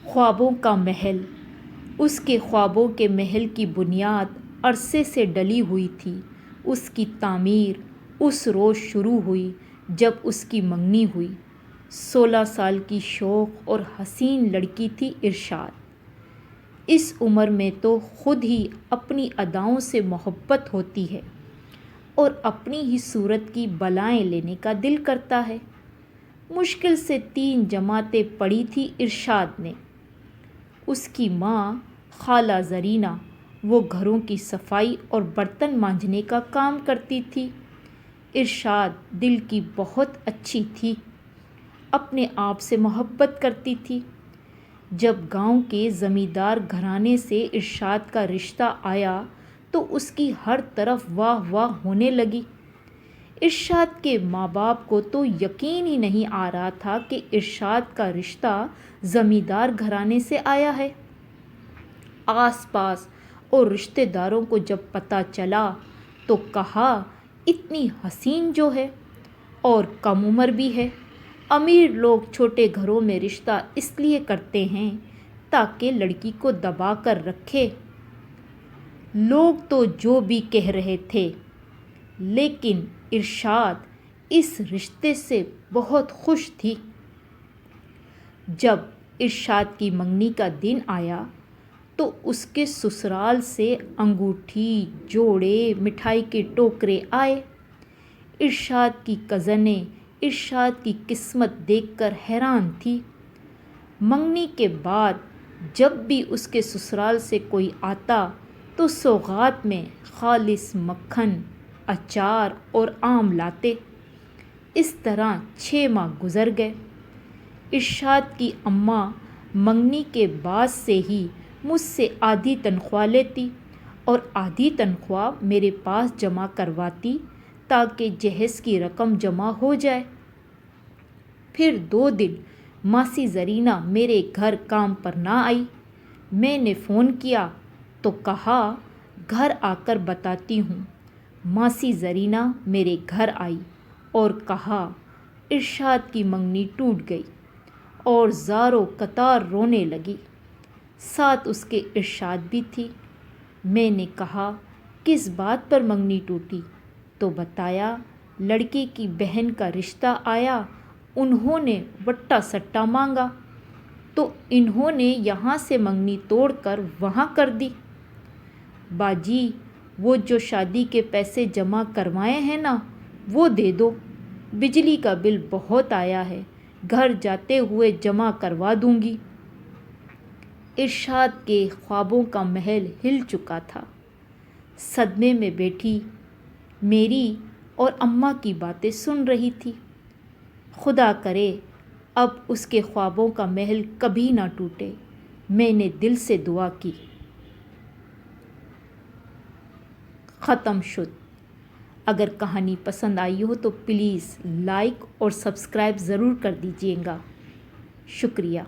خوابوں کا محل۔ اس کے خوابوں کے محل کی بنیاد عرصے سے ڈلی ہوئی تھی۔ اس کی تعمیر اس روز شروع ہوئی جب اس کی منگنی ہوئی۔ 16 سال کی شوخ اور حسین لڑکی تھی ارشاد۔ اس عمر میں تو خود ہی اپنی اداؤں سے محبت ہوتی ہے اور اپنی ہی صورت کی بلائیں لینے کا دل کرتا ہے۔ مشکل سے 3 جماعتیں پڑھی تھی ارشاد نے۔ اس کی ماں خالہ زرینہ وہ گھروں کی صفائی اور برتن مانجنے کا کام کرتی تھی۔ ارشاد دل کی بہت اچھی تھی، اپنے آپ سے محبت کرتی تھی۔ جب گاؤں کے زمیندار گھرانے سے ارشاد کا رشتہ آیا تو اس کی ہر طرف واہ واہ ہونے لگی۔ ارشاد کے ماں باپ کو تو یقین ہی نہیں آ رہا تھا کہ ارشاد کا رشتہ زمیندار گھرانے سے آیا ہے۔ آس پاس اور رشتہ داروں کو جب پتہ چلا تو کہا اتنی حسین جو ہے اور کم عمر بھی ہے۔ امیر لوگ چھوٹے گھروں میں رشتہ اس لیے کرتے ہیں تاکہ لڑکی کو دبا کر رکھے۔ لوگ تو جو بھی کہہ رہے تھے، لیکن ارشاد اس رشتے سے بہت خوش تھی۔ جب ارشاد کی منگنی کا دن آیا تو اس کے سسرال سے انگوٹھی، جوڑے، مٹھائی کے ٹوکرے آئے۔ ارشاد کی کزنیں ارشاد کی قسمت دیکھ کر حیران تھی۔ منگنی کے بعد جب بھی اس کے سسرال سے کوئی آتا تو سوغات میں خالص مکھن، اچار اور آم لاتے۔ اس طرح 6 ماہ گزر گئے۔ ارشاد کی اماں منگنی کے بعد سے ہی مجھ سے آدھی تنخواہ لیتی اور آدھی تنخواہ میرے پاس جمع کرواتی تاکہ جہیز کی رقم جمع ہو جائے۔ پھر 2 دن ماسی زرینہ میرے گھر کام پر نہ آئی۔ میں نے فون کیا تو کہا گھر آ کر بتاتی ہوں۔ ماسی زرینہ میرے گھر آئی اور کہا ارشاد کی منگنی ٹوٹ گئی اور زاروں قطار رونے لگی۔ ساتھ اس کے ارشاد بھی تھی۔ میں نے کہا کس بات پر منگنی ٹوٹی تو بتایا لڑکی کی بہن کا رشتہ آیا، انہوں نے وٹا سٹا مانگا تو انہوں نے یہاں سے منگنی توڑ کر وہاں کر دی۔ باجی وہ جو شادی کے پیسے جمع کروائے ہیں نا وہ دے دو، بجلی کا بل بہت آیا ہے، گھر جاتے ہوئے جمع کروا دوں گی۔ ارشاد کے خوابوں کا محل ہل چکا تھا۔ صدمے میں بیٹھی میری اور اماں کی باتیں سن رہی تھی۔ خدا کرے اب اس کے خوابوں کا محل کبھی نہ ٹوٹے، میں نے دل سے دعا کی۔ ختم شد۔ اگر کہانی پسند آئی ہو تو پلیز لائک اور سبسکرائب ضرور کر دیجیے گا۔ شکریہ۔